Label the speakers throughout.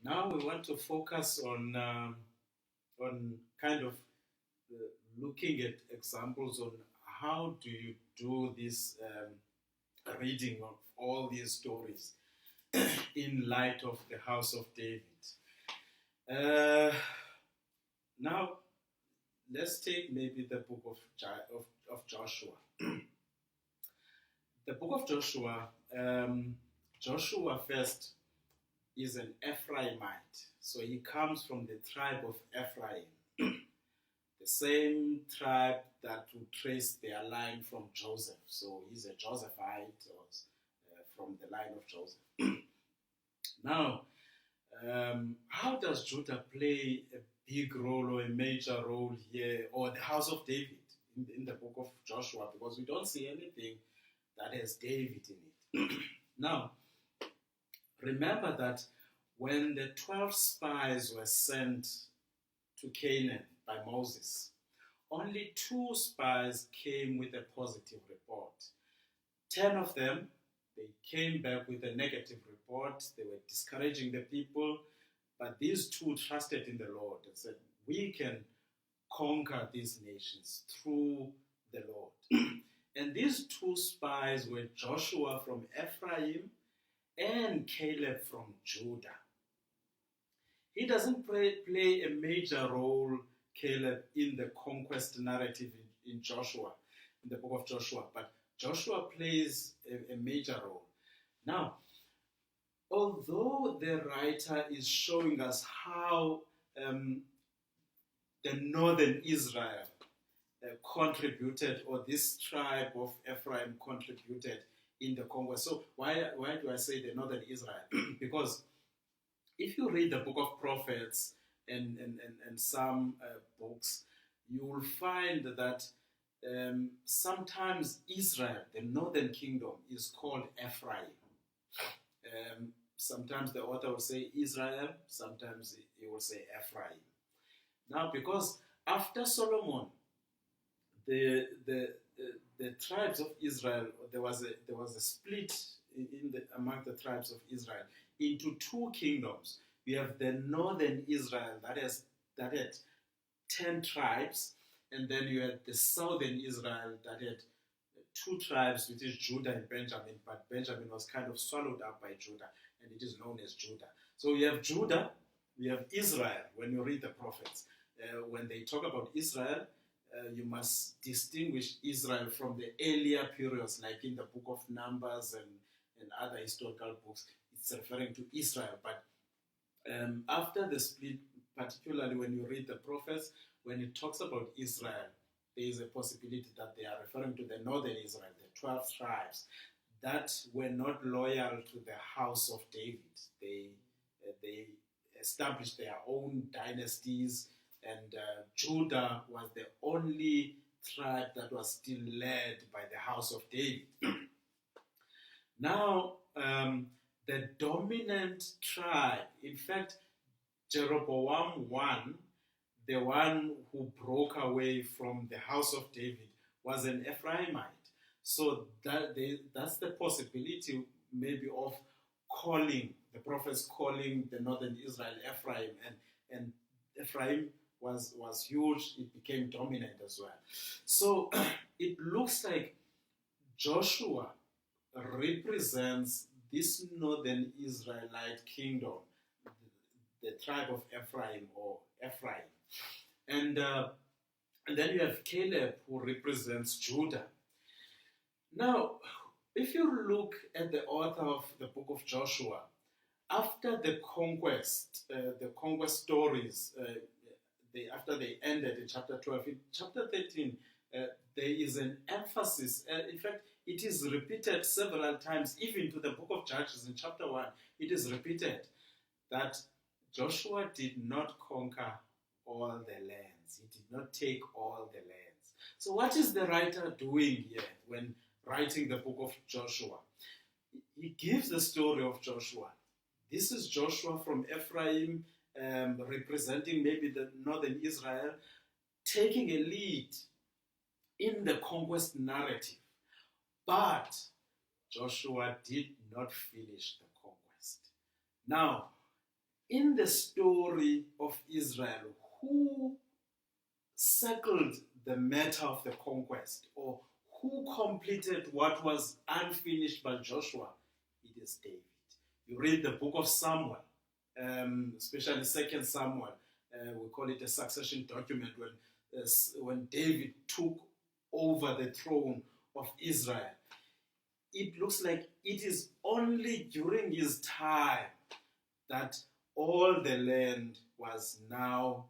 Speaker 1: Now we want to focus on kind of uh, looking at examples on how do you do this reading of all these stories in light of the house of David. Uh, Now let's take maybe the book of Joshua. The book of Joshua. Joshua first is an Ephraimite, so he comes from the tribe of Ephraim, the same tribe that would trace their line from Joseph. So he's a Josephite, or from the line of Joseph. Now, how does Judah play a big role or a major role here, or the house of David in the book of Joshua? Because we don't see anything that has David in it. Now, remember that when the 12 spies were sent to Canaan by Moses, only 2 spies came with a positive report. 10 of them, they came back with a negative report. They were discouraging the people, but these 2 trusted in the Lord and said, we can conquer these nations through the Lord. And these 2 spies were Joshua from Ephraim and Caleb from Judah. He doesn't play a major role, Caleb, in the conquest narrative in Joshua, in the book of Joshua, but Joshua plays a major role. Now, although the writer is showing us how the northern Israel contributed, or this tribe of Ephraim contributed in the conquest. So why do I say the northern Israel? Because if you read the book of prophets and some books, you will find that sometimes Israel, the northern kingdom, is called Ephraim. Sometimes the author will say Israel, sometimes he will say Ephraim. Now, because after Solomon, the tribes of Israel, there was a split among the tribes of Israel into 2 kingdoms. We have the northern Israel that had 10 tribes, and then you had the southern Israel that had 2 tribes, which is Judah and Benjamin, but Benjamin was kind of swallowed up by Judah, and it is known as Judah. So we have Judah, we have Israel. When you read the prophets, when they talk about Israel, you must distinguish Israel from the earlier periods, like in the book of Numbers and other historical books. It's referring to Israel. But after the split, particularly when you read the prophets, when it talks about Israel, there is a possibility that they are referring to the northern Israel, the 12 tribes, that were not loyal to the house of David. They established their own dynasties, and Judah was the only tribe that was still led by the house of David. Now, the dominant tribe, in fact, Jeroboam I, the one who broke away from the house of David, was an Ephraimite. So that's the possibility maybe of calling, the prophets calling the northern Israel Ephraim, and Ephraim was huge, it became dominant as well. So it looks like Joshua represents this northern Israelite kingdom, the tribe of Ephraim, or Ephraim. And then you have Caleb, who represents Judah. Now, if you look at the author of the book of Joshua, after the conquest stories, after they ended in chapter 12, in chapter 13, there is an emphasis. In fact, it is repeated several times, even to the book of Judges in chapter 1. It is repeated that Joshua did not conquer all the lands. He did not take all the lands. So what is the writer doing here when writing the book of Joshua? He gives the story of Joshua. This is Joshua from Ephraim, representing maybe the northern Israel, taking a lead in the conquest narrative. But Joshua did not finish the conquest. Now, in the story of Israel, who settled the matter of the conquest, or who completed what was unfinished by Joshua? It is David. You read the book of Samuel, especially Second Samuel. We call it a succession document when David took over the throne of Israel. It looks like it is only during his time that all the land was now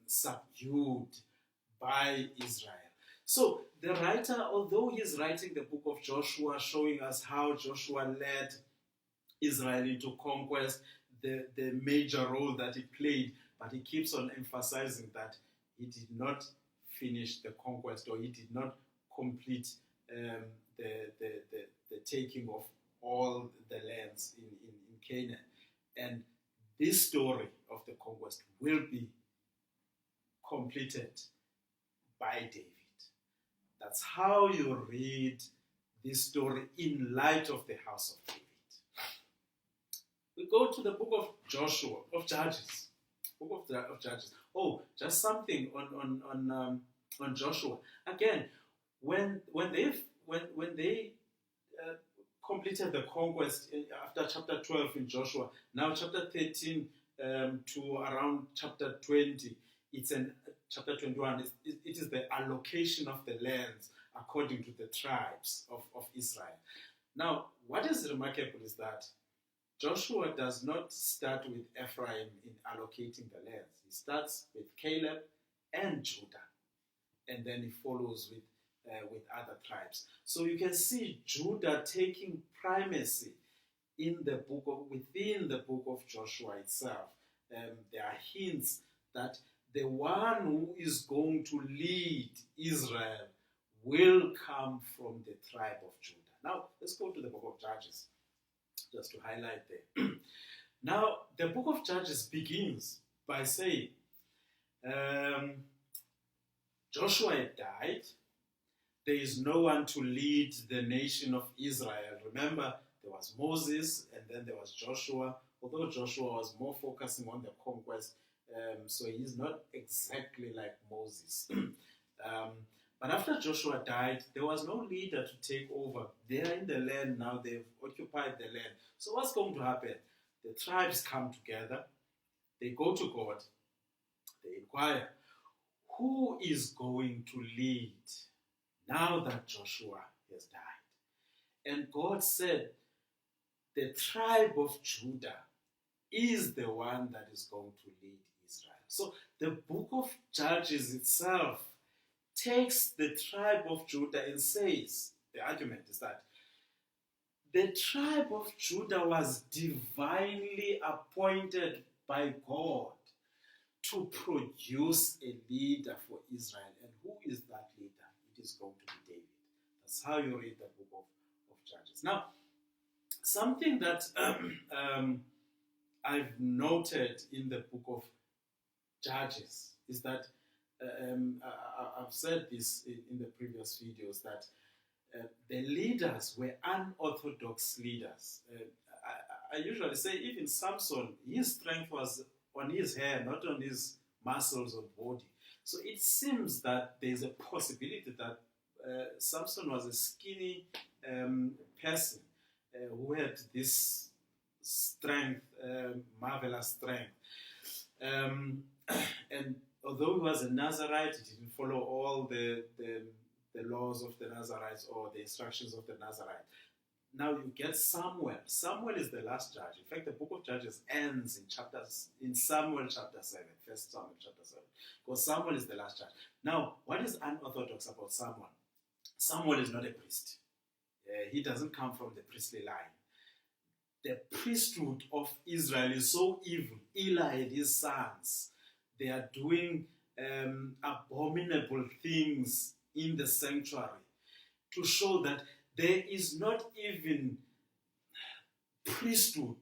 Speaker 1: subdued by Israel. So the writer, although he's writing the book of Joshua, showing us how Joshua led Israel into conquest, the major role that he played, but he keeps on emphasizing that he did not finish the conquest, or he did not complete the taking of all the lands in Canaan. And this story of the conquest will be completed by David. That's how you read this story in light of the house of David. We go to the book of Joshua, of Judges. Book of Judges. Oh, just something on Joshua. Again, when they completed the conquest after chapter 12 in Joshua, now chapter 13 to around chapter 20, chapter 21, it is the allocation of the lands according to the tribes of Israel. Now, what is remarkable is that Joshua does not start with Ephraim in allocating the lands. He starts with Caleb and Judah, and then he follows with other tribes. So you can see Judah taking primacy within the book of Joshua itself. There are hints that the one who is going to lead Israel will come from the tribe of Judah. Now, let's go to the book of Judges, just to highlight there. Now, the book of Judges begins by saying, Joshua had died. There is no one to lead the nation of Israel. Remember, there was Moses, and then there was Joshua, although Joshua was more focusing on the conquest, so he's not exactly like Moses. But after Joshua died, there was no leader to take over. They are in the land now, they've occupied the land. So what's going to happen? The tribes come together, they go to God, they inquire, who is going to lead now that Joshua has died? And God said, the tribe of Judah is the one that is going to lead Israel. So the book of Judges itself takes the tribe of Judah and says, the argument is that the tribe of Judah was divinely appointed by God to produce a leader for Israel. And who is that leader? It is going to be David. That's how you read the book of Judges. Now, something that I've noted in the book of Judges is that I've said this in the previous videos, that the leaders were unorthodox leaders. I usually say even Samson, his strength was on his hair, not on his muscles or body. So it seems that there's a possibility that Samson was a skinny person who had this strength, marvelous strength. And although he was a Nazarite, he didn't follow all the laws of the Nazarites or the instructions of the Nazarite. Now you get Samuel. Samuel is the last judge. In fact, the book of Judges ends in Samuel chapter 7, 1 Samuel chapter 7, because Samuel is the last judge. Now, what is unorthodox about Samuel? Samuel is not a priest. He doesn't come from the priestly line. The priesthood of Israel is so evil. Eli and his sons, they are doing abominable things in the sanctuary to show that there is not even priesthood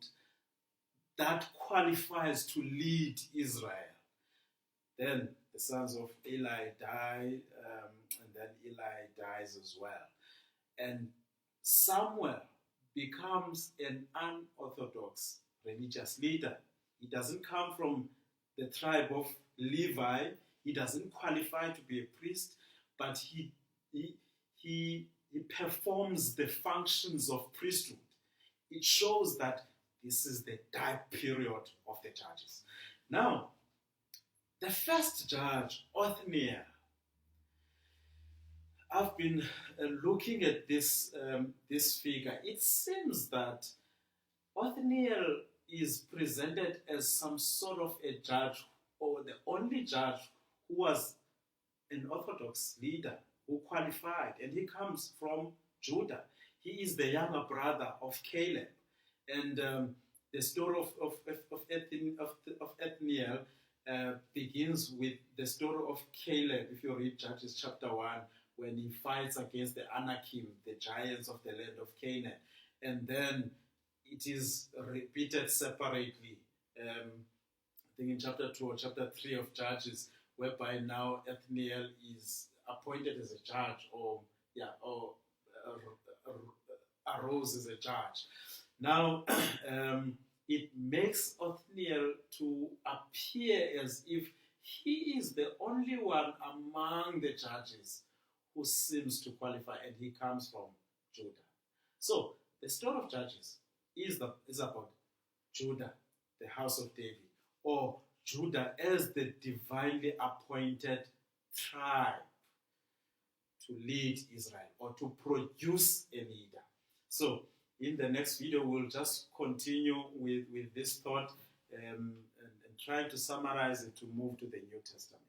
Speaker 1: that qualifies to lead Israel. Then the sons of Eli die, and then Eli dies as well. And Samuel becomes an unorthodox religious leader. He doesn't come from the tribe of Levi. He doesn't qualify to be a priest, but he performs the functions of priesthood. It shows that this is the dark period of the judges. Now, the first judge, Othniel, I've been looking at this figure. It seems that Othniel is presented as some sort of a judge, or the only judge who was an Orthodox leader who qualified, and he comes from Judah. He is the younger brother of Caleb, and the story of Othniel begins with the story of Caleb. If you read Judges chapter 1, when he fights against the Anakim, the giants of the land of Canaan, and then it is repeated separately. I think in chapter 2 or chapter 3 of Judges, whereby now Othniel is appointed as a judge, or arose as a judge. Now, it makes Othniel to appear as if he is the only one among the judges who seems to qualify, and he comes from Judah. So, the story of Judges is about Judah, the house of David, or Judah as the divinely appointed tribe to lead Israel, or to produce a leader. So, in the next video, we'll just continue with this thought and try to summarize it to move to the New Testament.